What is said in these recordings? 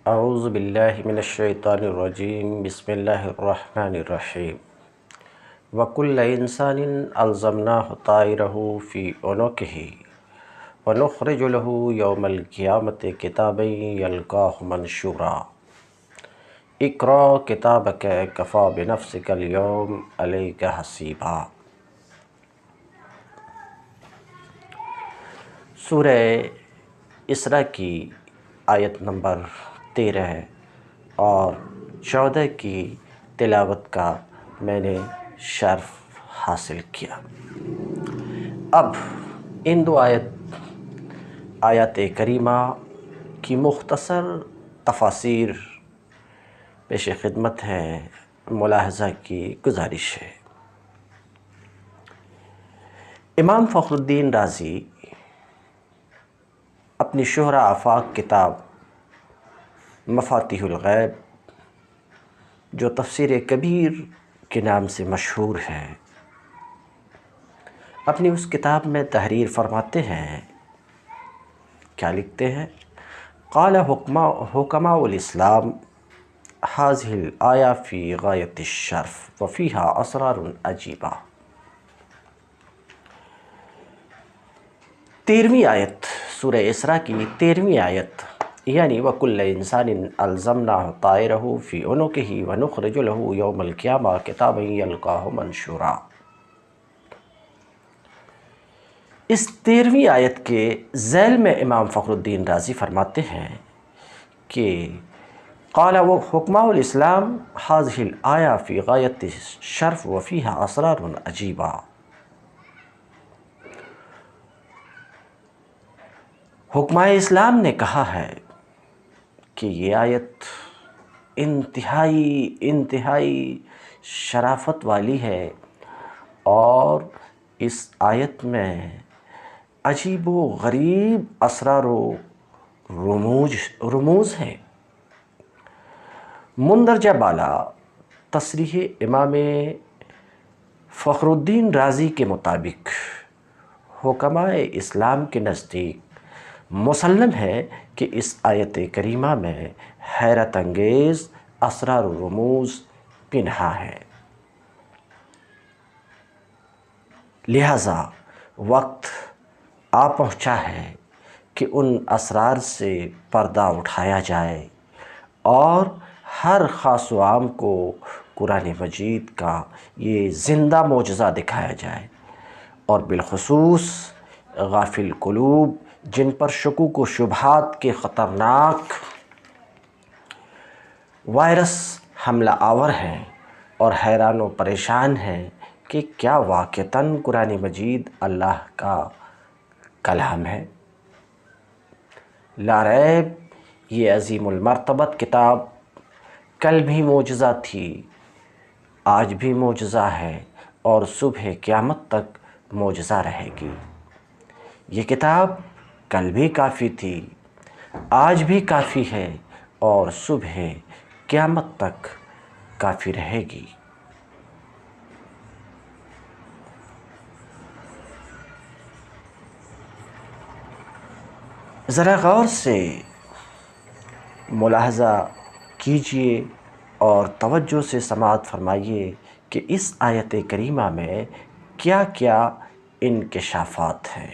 اعوذ باللہ من الشیطان الرجیم بسم اللہ الرحمن الرحیم وکل انسان الزمناہ طائرہ فی عنقہ ونخرج له یوم القیامت کتابا یلقاہ منشورا اقرأ کتابک کفی بنفسک اليوم علیک حسیبا۔ سورہ اسراء کی آیت نمبر 13 اور 14 کی تلاوت کا میں نے شرف حاصل کیا۔ اب ان دو آیات کریمہ کی مختصر تفاسیر پیش خدمت ہے، ملاحظہ کی گزارش ہے۔ امام فخر الدین رازی اپنی شہرہ آفاق کتاب مفاتیح الغیب، جو تفسیر کبیر کے نام سے مشہور ہے، اپنی اس کتاب میں تحریر فرماتے ہیں، کیا لکھتے ہیں؟ قال حکماء الاسلام هذه الآیہ فی غایت الشرف وفیہا اسرار عجیبہ۔ 13ویں آیت، سورہ اسراء کی 13ویں آیت، یعنی وَكُلَّ إِنسَانٍ أَلْزَمْنَاهُ طَائِرَهُ فِي عُنُقِهِ وَنُخْرِجُ لَهُ يَوْمَ الْقِيَامَةِ كِتَابًا يَلْقَاهُ مَنشُورًا۔ اس 13ویں آیت کے ذیل میں امام فخر الدین رازی فرماتے ہیں کہ قال حکماء الاسلام هذه الآیہ فی غایت الشرف وفیہا اسرار عجیبہ۔ حکماء اسلام نے کہا ہے کہ یہ آیت انتہائی شرافت والی ہے، اور اس آیت میں عجیب و غریب اسرار و رموز ہیں۔ مندرجہ بالا تصریح امام فخر الدین رازی کے مطابق حکماء اسلام کے نزدیک مسلم ہے کہ اس آیت کریمہ میں حیرت انگیز اسرار و رموز پنہا ہے، لہٰذا وقت آ پہنچا ہے کہ ان اسرار سے پردہ اٹھایا جائے اور ہر خاص و عام کو قرآن مجید کا یہ زندہ معجزہ دکھایا جائے، اور بالخصوص غافل قلوب جن پر شکوک و شبہات کے خطرناک وائرس حملہ آور ہیں اور حیران و پریشان ہیں کہ کیا واقعتاً قرآن مجید اللہ کا کلام ہے؟ لا ریب یہ عظیم المرتبت کتاب کل بھی معجزہ تھی، آج بھی معجزہ ہے، اور صبح قیامت تک معجزہ رہے گی۔ یہ کتاب کل بھی کافی تھی، آج بھی کافی ہے، اور صبح قیامت تک کافی رہے گی۔ ذرا غور سے ملاحظہ کیجئے اور توجہ سے سماعت فرمائیے کہ اس آیت کریمہ میں کیا کیا انکشافات ہیں،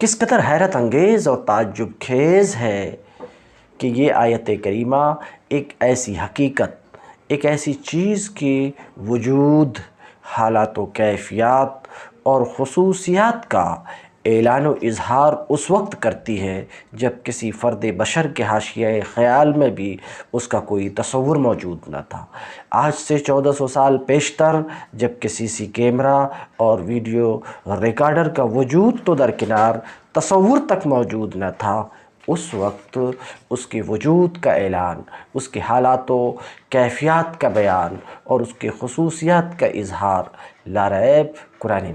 کس قدر حیرت انگیز اور تعجب خیز ہے کہ یہ آیت کریمہ ایک ایسی حقیقت، ایک ایسی چیز کی وجود، حالات و کیفیات اور خصوصیات کا اعلان و اظہار اس وقت کرتی ہے جب کسی فرد بشر کے حاشیہ خیال میں بھی اس کا کوئی تصور موجود نہ تھا۔ آج سے 1400 سال پیشتر جب کہ سی سی کیمرہ اور ویڈیو ریکارڈر کا وجود تو درکنار، تصور تک موجود نہ تھا، اس وقت اس کے وجود کا اعلان، اس کے حالات و کیفیات کا بیان اور اس کے خصوصیات کا اظہار لا ریب قرآن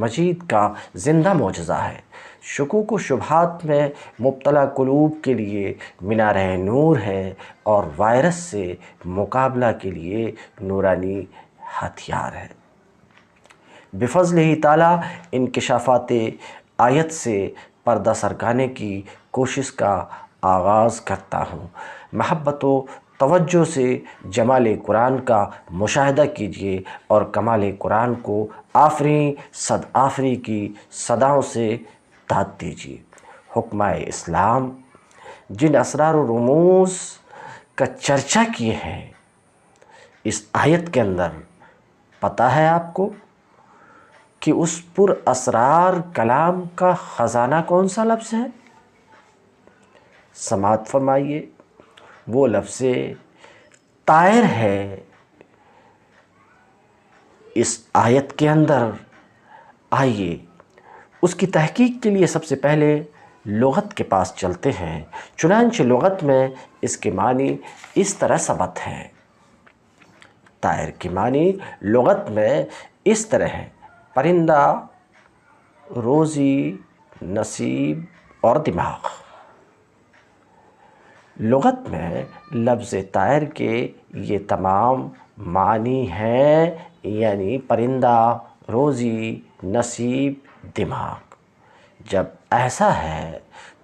مجید کا زندہ معجزہ ہے۔ شکوک و شبہات میں مبتلا قلوب کے لیے مینار نور ہے، اور وائرس سے مقابلہ کے لیے نورانی ہتھیار ہے۔ بفضلہ تعالیٰ انکشافات آیت سے پردہ سرکانے کی کوشش کا آغاز کرتا ہوں۔ محبت و توجہ سے جمال قرآن کا مشاہدہ کیجیے اور کمال قرآن کو آفریں صد آفری کی صداؤں سے داد دیجیے۔ حکمہ اسلام جن اسرار و رموز کا چرچا کیے ہیں اس آیت کے اندر، پتہ ہے آپ کو کہ اس پر اسرار کلام کا خزانہ کون سا لفظ ہے؟ سماعت فرمائیے، وہ لفظ طائر ہے۔ اس آیت کے اندر آئیے اس کی تحقیق کے لیے سب سے پہلے لغت کے پاس چلتے ہیں۔ چنانچہ لغت میں اس کے معنی اس طرح ثبت ہیں۔ طائر کی معنی لغت میں اس طرح ہے: پرندہ، روزی، نصیب اور دماغ۔ لغت میں لفظ طائر کے یہ تمام معنی ہیں، یعنی پرندہ، روزی، نصیب، دماغ۔ جب ایسا ہے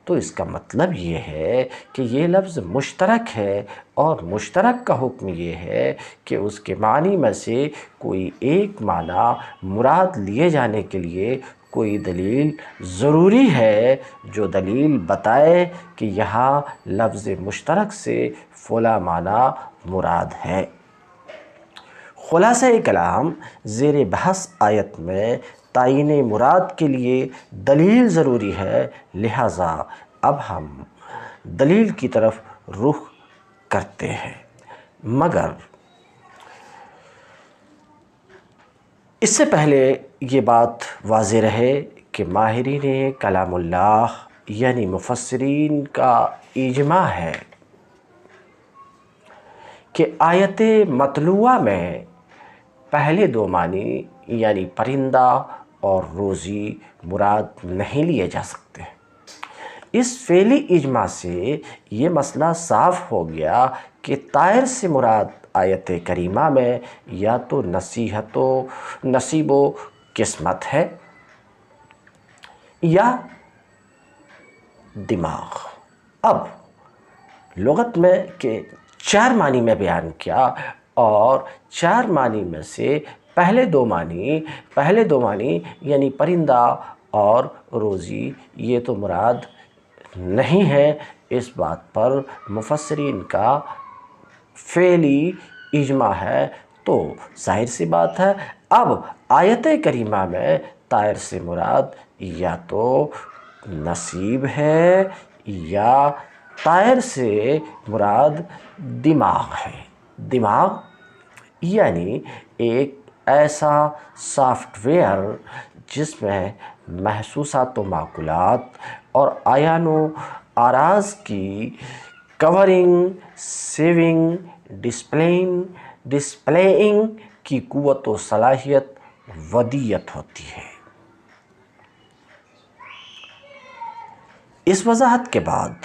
تو اس کا مطلب یہ ہے کہ یہ لفظ مشترک ہے، اور مشترک کا حکم یہ ہے کہ اس کے معنی میں سے کوئی ایک معنی مراد لیے جانے کے لیے کوئی دلیل ضروری ہے، جو دلیل بتائے کہ یہاں لفظ مشترک سے فلاں معنی مراد ہے۔ خلاصہ کلام زیر بحث آیت میں تعین مراد کے لیے دلیل ضروری ہے، لہٰذا اب ہم دلیل کی طرف رخ کرتے ہیں۔ مگر اس سے پہلے یہ بات واضح رہے کہ ماہرین کلام اللہ یعنی مفسرین کا اجماع ہے کہ آیت مطلوعہ میں پہلے دو معنی یعنی پرندہ اور روزی مراد نہیں لیے جا سکتے۔ اس فعلی اجماع سے یہ مسئلہ صاف ہو گیا کہ طائر سے مراد آیت کریمہ میں یا تو نصیب و قسمت ہے یا دماغ۔ اب لغت میں کہ چار معنی میں بیان کیا، اور چار معنی میں سے پہلے دو معنی یعنی پرندہ اور روزی یہ تو مراد نہیں ہے، اس بات پر مفسرین کا فعلی اجماع ہے۔ تو ظاہر سی بات ہے اب آیت کریمہ میں طائر سے مراد یا تو نصیب ہے یا طائر سے مراد دماغ ہے۔ دماغ یعنی ایک ایسا سافٹ ویئر جس میں محسوسات و معقولات اور اعیان و اعراض کی کورنگ، سیونگ، ڈسپلےئنگ کی قوت و صلاحیت ودیت ہوتی ہے۔ اس وضاحت کے بعد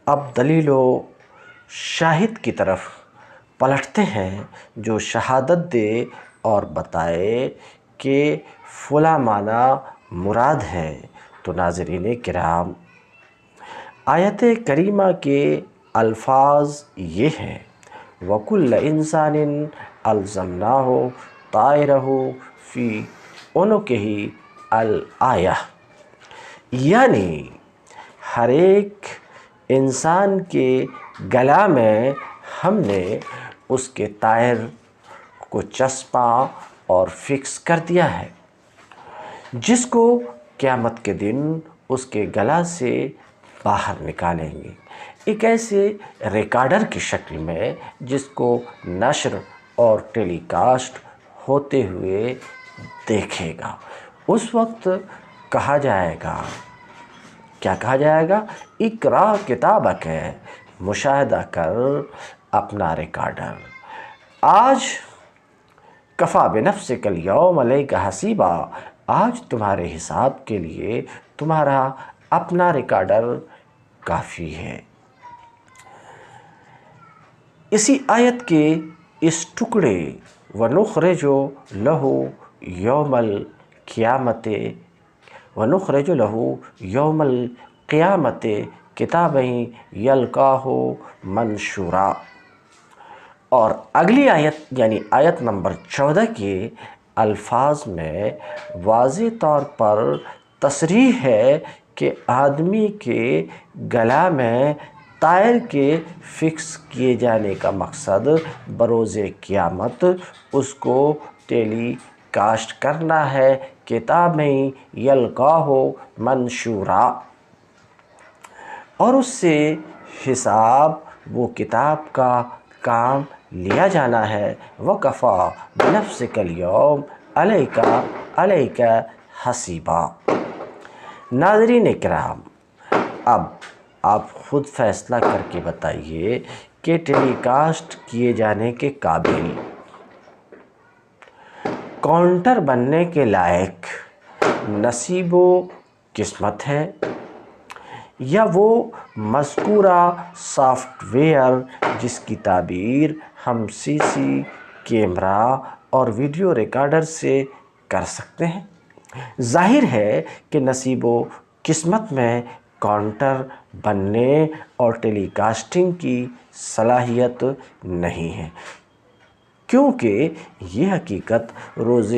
اب دلیل و شاہد کی طرف پلٹتے ہیں جو شہادت دے اور بتائے کہ فلاں معنی مراد ہے۔ تو ناظرین کرام، آیت کریمہ کے الفاظ یہ ہیں: وَكُلَّ إِنسَانٍ أَلْزَمْنَاهُ طَائِرَهُ فِي عُنُقِهِ الْآیَةِ، یعنی ہر ایک انسان کے گلا میں ہم نے اس کے طائر کو چسپاں اور فکس کر دیا ہے، جس کو قیامت کے دن اس کے گلا سے باہر نکالیں گے، ایک ایسے ریکارڈر کی شکل میں جس کو نشر اور ٹیلی کاسٹ ہوتے ہوئے دیکھے گا۔ اس وقت کہا جائے گا، کیا کہا جائے گا؟ اقرا کتابک، مشاہدہ کر اپنا ریکارڈر۔ آج کفا بنفسک الیوم علیک حسیبا، آج تمہارے حساب کے لیے تمہارا اپنا ریکارڈر کافی ہے۔ اسی آیت کے اس ٹکڑے وَنُخْرِجُ لَهُ يَوْمَ الْقِيَامَةِ قیامت کتابیں یلقاہ منشورا۔ اور اگلی آیت یعنی آیت نمبر 14 کے الفاظ میں واضح طور پر تصریح ہے کہ آدمی کے گلا میں طائر کے فکس کیے جانے کا مقصد بروز قیامت اس کو ٹیلی کاسٹ کرنا ہے، کتابیں یلقاہ منشورا، اور اس سے حساب وہ کتاب کا کام لیا جانا ہے۔ وَكَفَى بِنَفْسِكَ الْيَوْمَ عَلَيْكَ حَسِيبًا۔ ناظرین کرام، اب آپ خود فیصلہ کر کے بتائیے کہ ٹیلی کاسٹ کیے جانے کے قابل، کاؤنٹر بننے کے لائق نصیب و قسمت ہے، یا وہ مذکورہ سافٹ ویئر جس کی تعبیر ہم سی سی کیمرہ اور ویڈیو ریکارڈر سے کر سکتے ہیں؟ ظاہر ہے کہ نصیب و قسمت میں کاؤنٹر بننے اور ٹیلی کاسٹنگ کی صلاحیت نہیں ہے، کیونکہ یہ حقیقت روز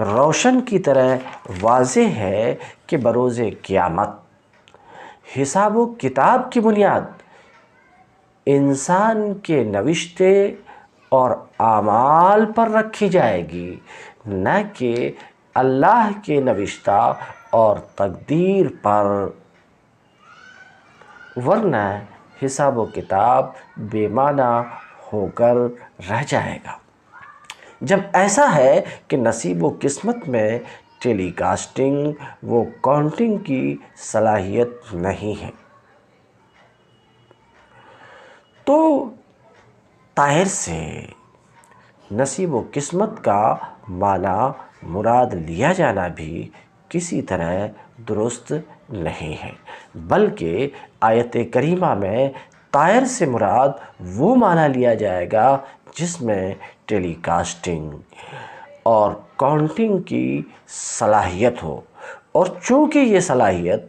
روشن کی طرح واضح ہے کہ بروز قیامت حساب و کتاب کی بنیاد انسان کے نوشتے اور اعمال پر رکھی جائے گی، نہ کہ اللہ کے نوشتہ اور تقدیر پر، ورنہ حساب و کتاب بے معنی ہو کر رہ جائے گا۔ جب ایسا ہے کہ نصیب و قسمت میں ٹیلی کاسٹنگ و کاؤنٹنگ کی صلاحیت نہیں ہے، تو طائر سے نصیب و قسمت کا معنی مراد لیا جانا بھی کسی طرح درست نہیں ہے، بلکہ آیت کریمہ میں طائر سے مراد وہ معنی لیا جائے گا جس میں ٹیلی کاسٹنگ اور کاؤنٹنگ کی صلاحیت ہو، اور چونکہ یہ صلاحیت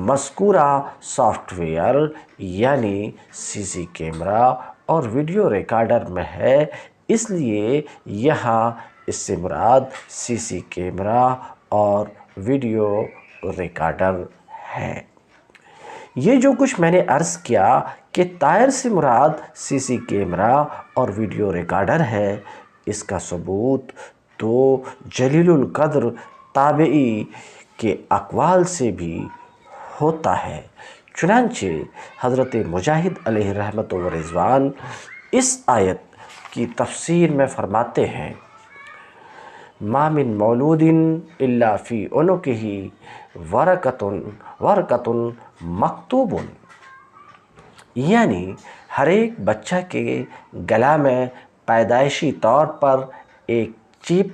مذکورہ سافٹ ویئر یعنی سی سی کیمرہ اور ویڈیو ریکارڈر میں ہے، اس لیے یہاں اس سے مراد سی سی کیمرہ اور ویڈیو ریکارڈر ہے۔ یہ جو کچھ میں نے عرض کیا کہ طائر سے مراد سی سی کیمرہ اور ویڈیو ریکارڈر ہے، اس کا ثبوت تو جلیل القدر تابعی کے اقوال سے بھی ہوتا ہے۔ چنانچہ حضرت مجاہد علیہ رحمت و رضوان اس آیت کی تفسیر میں فرماتے ہیں: مَا مِن مَوْلُودٍ إِلَّا فِي عُنُقِهِ وَرَقَةٌ مَكْتُوبٌ، یعنی ہر ایک بچہ کے گلا میں پیدائشی طور پر ایک چپ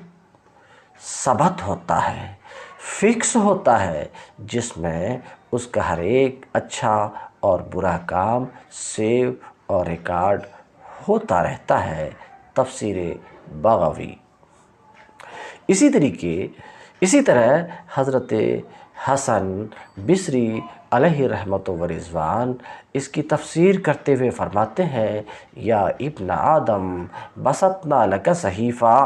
ثبت ہوتا ہے، فکس ہوتا ہے، جس میں اس کا ہر ایک اچھا اور برا کام سیو اور ریکارڈ ہوتا رہتا ہے۔ تفسیر بغوی۔ اسی طرح حضرت حسن بصری علیہ رحمت و رضوان اس کی تفسیر کرتے ہوئے فرماتے ہیں: یا ابن آدم بسطنا لک صحیفہ،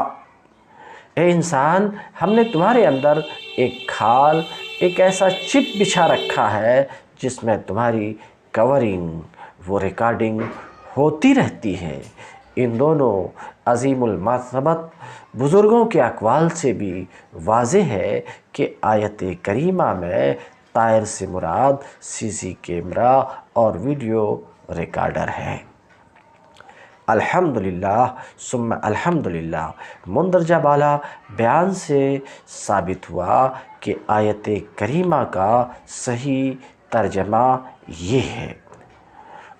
اے انسان، ہم نے تمہارے اندر ایک کھال، ایک ایسا چپ بچھا رکھا ہے جس میں تمہاری کورنگ و ریکارڈنگ ہوتی رہتی ہے۔ ان دونوں عظیم المرتبت بزرگوں کے اقوال سے بھی واضح ہے کہ آیت کریمہ میں طائر سے مراد سی سی کیمرہ اور ویڈیو ریکارڈر ہے۔ الحمدللہ ثم الحمدللہ، مندرجہ بالا بیان سے ثابت ہوا کہ آیت کریمہ کا صحیح ترجمہ یہ ہے،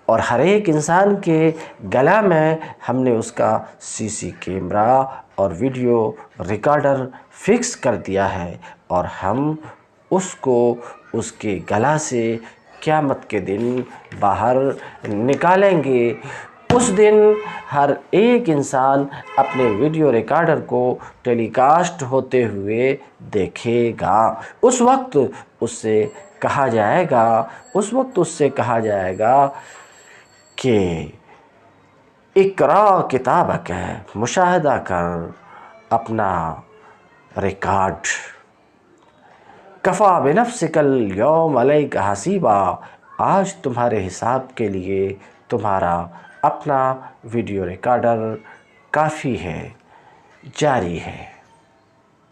اور ہر ایک انسان کے گلا میں ہم نے اس کا سی سی کیمرہ اور ویڈیو ریکارڈر فکس کر دیا ہے، اور ہم اس کو اس کے گلا سے قیامت کے دن باہر نکالیں گے۔ اس دن ہر ایک انسان اپنے ویڈیو ریکارڈر کو ٹیلی کاسٹ ہوتے ہوئے دیکھے گا۔ اس وقت اس سے کہا جائے گا، اس وقت اس سے کہا جائے گا کہ اقرا کتابک ہے، مشاہدہ کر اپنا ریکارڈ، کفا بنفسک الیوم علیک حسیبا، آج تمہارے حساب کے لیے تمہارا اپنا ویڈیو ریکارڈر کافی ہے، جاری ہے۔